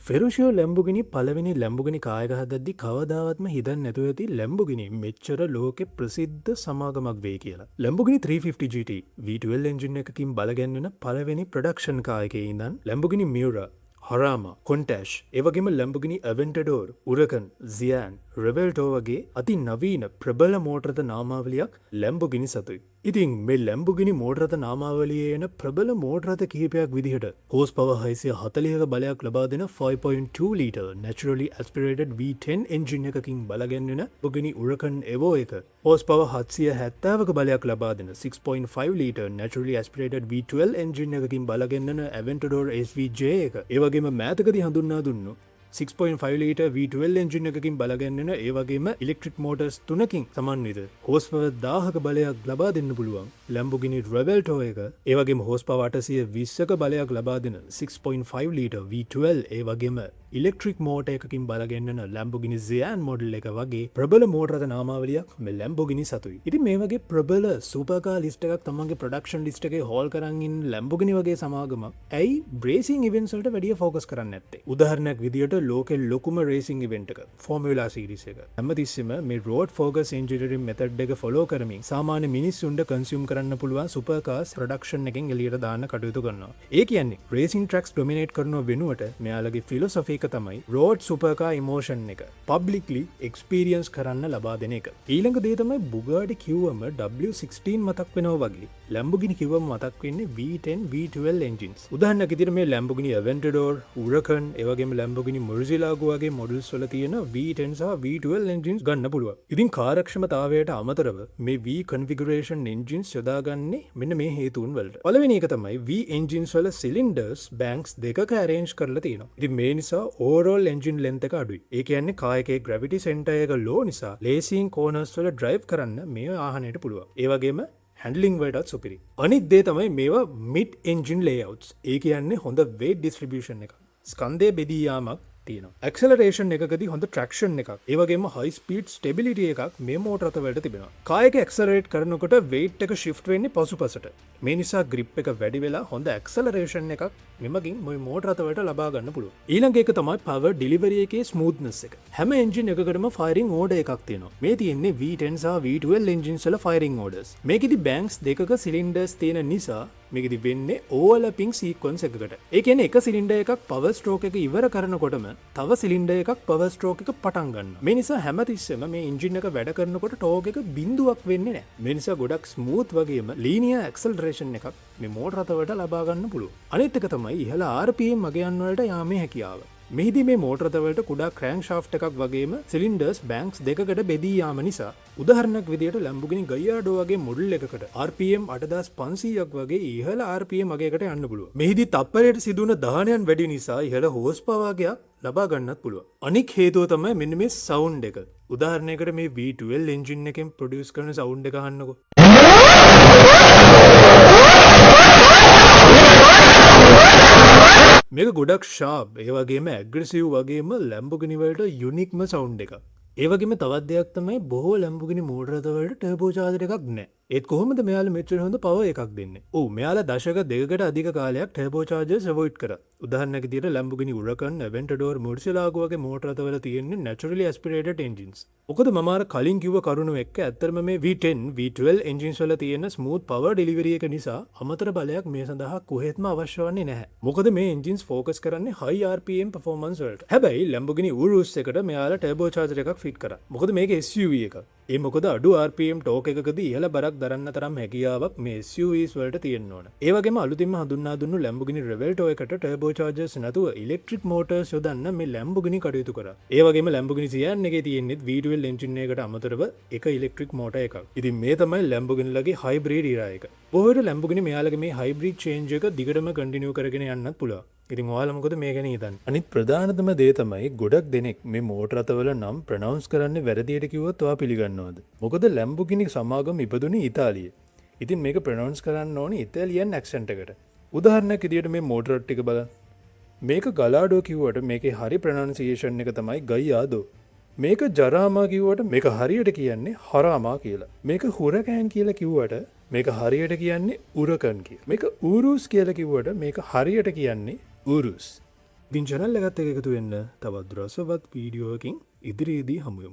ෆෙරුෂෝ ලැම්බුගිනි පලවෙනි ලැම්බුගිනි කායගහදද්දි කවදාවත්ම හිතන් නැතුව ඇති ලැම්බුගිනි මෙච්චර ලෝකෙ ප්‍රසිද්ධ සමාගමක් වේ කියලා. ලැම්බුගිනි 350 GT V12 එන්ජින් එකකින් බලගැන්වෙන පළවෙනි ප්‍රොඩක්ෂන් කායකයේ ඉඳන් ලැම්බුගිනි මියුරා හොරාම කොන්ටෑෂ් ඒවගේම ලැම්බුගිනි ඇවෙන්ටඩෝර් උරකන් සියන් රෙවල්ටෝ වගේ අති නවීන ප්‍රබල මෝටරත නාමාවලියක් ලැම්බුගිනි සතුයි. ඉතින් මේ ලැම්බුගිනි මෝටරත නාමාවලියේ එන ප්‍රබල මෝටරත කිහිපයක් විදිහට හෝස් පව 640ක බලයක් ලබා දෙන 5.2 litre naturally aspirated V10 engine එකකින් බලගැන්වෙන ලැම්බුගිනි උරකන් එවෝ එක හෝස් පව 770ක බලයක් ලබා දෙන 6.5 litre naturally aspirated V12 engine එකකින් බලගැන්වෙන Aventador SVJ එක ඒවගේම මෑතකදී හඳුන්වා දුන්නු 6.5 ලීටර් V12 එන්ජින් එකකින් බලගැන්වෙන ඒ වගේම ඉලෙක්ට්‍රික් මෝටර්ස් 3කින් සමන්විත හෝස් පවර් 1000ක බලයක් ලබා දෙන්න පුළුවන් Lamborghini Revelto එක ඒ වගේම හෝස් පවර් 820ක බලයක් ලබා දෙන 6.5 ලීටර් V12 ඒ වගේම ඉලෙක්ට්‍රික් මෝටර් එකකින් බලගැන්වෙන Lamborghini Sian මොඩල් එක වගේ ප්‍රබල මෝටරත නාමාවලියක් මේ Lamborghini සතුයි. ඉතින් මේ වගේ ප්‍රබල සුපර් කාර් ලිස්ට් එකක් තමන්ගේ ප්‍රොඩක්ෂන් ලිස්ට් එකේ හෝල් කරන් ඉන්න Lamborghini වගේ සමාගමක් ඇයි රේසිං ඉවෙන්ට්ස් වලට වැඩිය ફોකස් කරන්නේ නැත්තේ? උදාහරණයක් විදියට ලෝකෙ ලොකුම රේසිං ඉවෙන්ට් එක ෆෝමියුලා සීරීස් එක හැමතිස්සෙම මේ රෝඩ් ෆෝකස් එන්ජිනියරින් මෙතඩ් එක ෆලෝ කරමින් සාමාන්‍ය මිනිස්සුන්ට කන්සියුම් කරන්න පුළුවන් සුපර් කාර්ස් ප්‍රොඩක්ෂන් එකෙන් එළියට දාන්න කටයුතු කරනවා. ඒ කියන්නේ රේසිං ට්‍රැක්ස් ඩොමිනේට් කරනව වෙනුවට මෙයාලගේ ෆිලොසොෆි එක තමයි රෝඩ් සුපර් කාර් ඉමෝෂන් එක පබ්ලික්ලි එක්ස්පීරියන්ස් කරන්න ලබා දෙන එක. ඊළඟ දේ තමයි බුගාටි කිව්වම W16 මතක් වෙනවා වගේ Lamborghini කිව්වම මතක් වෙන්නේ V10 V12 එන්ජින්ස්. උදාහරණයක් විදියට මේ Lamborghini Aventador, Huracan ඒ වගේම Lamborghini Murcielago වගේ මොඩල්ස් වල තියෙන V10 සහ V12 එන්ජින්ස් ගන්න පුළුවන්. ඉතින් කාර්යක්ෂමතාවයට අමතරව මේ V configuration එන්ජින්ස් යොදාගන්නේ මෙන්න මේ හේතුන් වලට. පළවෙනි එක තමයි V එන්ජින්ස් වල සිලින්ඩර්ස් බැංක්ස් දෙකක arrange කරලා තියෙනවා. ඉතින් මේ නිසා overall engine length එක අඩුයි. ඒ කියන්නේ කාර් එකේ gravity center එක low නිසා ලේසියෙන් corners වල drive කරන්න මේ ආහනයට පුළුවන්. ඒ වගේම handling වලටත් සුපිරි. අනිත් දේ තමයි මේවා mid engine layouts. ඒ කියන්නේ හොඳ weight distribution එකක්. ස්කන්ධය බෙදී යාමක් තියෙනවා. ඇක්සලරේෂන් එකකදී හොඳ ට්‍රැක්ෂන් එකක් ඒ වගේම හයි ස්පීඩ් ස්ටෙබිලිටි එකක් මේ මෝටර රථ වලට තිබෙනවා. කාර් එක ඇක්සලරේට් කරනකොට weight එක shift වෙන්නේ පසුපසට. මේ නිසා grip එක වැඩි වෙලා හොඳ ඇක්සලරේෂන් එකක් මෙමගින් මේ මෝටර රථ වලට ලබා ගන්න පුළුවන්. ඊළඟ එක තමයි power delivery එකේ smoothness එක. හැම engine එකකටම firing order එකක් තියෙනවා. මේ තියෙන්නේ V10 සහ V12 engines වල firing orders. මේකෙදි banks දෙකක cylinders තියෙන නිසා මේකෙදි වෙන්නේ overlapping sequence එකකට. ඒ කියන්නේ එක සිලින්ඩර් එකක් power stroke එක ඉවර කරනකොටම තව සිලින්ඩර් එකක් power stroke එක පටන් ගන්නවා. මේ නිසා හැමතිස්සෙම මේ එන්ජින් එක වැඩ කරනකොට ටෝක් එක බිඳුවක් වෙන්නේ නැහැ. මේ නිසා ගොඩක් ස්මූත් වගේම linear acceleration එකක් මේ මෝටර රථ වලට ලබා ගන්න පුළුවන්. අනිත් එක තමයි ඉහළ RPM මගයන් වලට යාමේ හැකියාව. මෙහිදී මේ මෝටර රථ වලට කුඩා crankshaft එකක් වගේම cylinders banks දෙකකට බෙදී යාම නිසා උදාහරණයක් විදියට Lamborghini Gallardo වගේ මොඩල් එකකට RPM 8500ක් වගේ ඉහළ RPM වගේකට යන්න පුළුවන්. මෙහිදී තප්පරයට සිදුවන දහනයන් වැඩි නිසා ඉහළ හෝස් පවර්යක් ලබා ගන්නත් පුළුවන්. අනික් හේතුව තමයි මෙන්න මේ සවුන්ඩ් එක. උදාහරණයකට මේ V12 එන්ජින් එකෙන් ප්‍රොඩියුස් කරන සවුන්ඩ් එක අහන්නකෝ. මේක ගොඩක් ෂාප් ඒ වගේම ඇග්‍රෙසිව් වගේම Lamborghini වලට යුනික්ම සවුන්ඩ් එකක්. ඒ වගේම තවත් දෙයක් තමයි බොහෝ Lamborghini මෝටර රථ වලට ටර්බෝ චාර්ජර් එකක් නැහැ. ඒත් කොහොමද මෙයාලා මෙච්චර හොඳ පවර් එකක් දෙන්නේ? ඔව් මෙයාලා දශක දෙකකට අධික කාලයක් ටර්බෝ චාර්ජර්ස් අවොයිඩ් කරා. උදාහරණයක් විදියට Lamborghini Huracan, Aventador, Murcielago වගේ මෝටර රථ වල තියෙන්නේ naturally aspirated engines. මොකද මම අර කලින් කිව්ව කරුණු එක්ක ඇත්තටම මේ V10, V12 engines වල තියෙන smooth power delivery එක නිසා අමතර බලයක් මේ සඳහා කොහෙත්ම අවශ්‍ය වන්නේ නැහැ. මොකද මේ engines focus කරන්නේ high RPM performance වලට. හැබැයි Lamborghini Urus එකට මෙයාලා turbo charger එකක් fit කරා. මොකද මේක SUV එකක්. ඒ මොකද අඩු RPM ටෝක් එකකදී ඉහළ බරක් දරන්න තරම් හැකියාවක් මේ SUVs වලට තියෙන්න ඕන. ඒ වගේම අලුතින්ම හඳුන්වා දුන්නු Lamborghini Revelto එකට turbo chargers නැතුව electric motors යොදන්න මේ Lamborghini කටයුතු කරා. ඒ වගේම Lamborghini Sian එකේ තියෙන්නේ V12 engine එකකට අමතරව එක electric motor එකක්. ඉතින් මේ තමයි Lamborghini ලගේ hybrid era එක. බොහෝ විට Lamborghini මෙයාලගේ මේ hybrid change එක දිගටම continue කරගෙන යන්නත් පුළුවන්. ඉතින් ඔයාලා මොකද මේ ගැන හිතන්නේ? අනිත් ප්‍රධානතම දේ තමයි ගොඩක් දෙනෙක් මේ මෝටර රථවල නම් ප්‍රොනවුන්ස් කරන්නේ වැරදියට කිව්වොත් ඔයා පිළිගන්නවද? මොකද Lamborghini සමාගම ඉපදුනේ ඉතාලියේ. ඉතින් මේක ප්‍රොනවුන්ස් කරන්න ඕනේ ඉතාලියන් ඇක්සන්ට් එකට. උදාහරණයක් විදියට මේ මෝටර ටික බලන්න. මේක Gallardo කිව්වට මේකේ හරි ප්‍රොනවුන්සියේෂන් එක තමයි Gallardo. මේක Jarama කිව්වට මේක හරියට කියන්නේ Harama කියලා. මේක Huracan කියලා කිව්වට මේක හරියට කියන්නේ Huracan කියලා. මේක Urus කියලා කිව්වට මේක හරියට කියන්නේ Urus. දින් චැනල් එකත් එක එකතු වෙන්න තවත් රසවත් වීඩියෝකින් ඉදිරියේදී හමුයමු.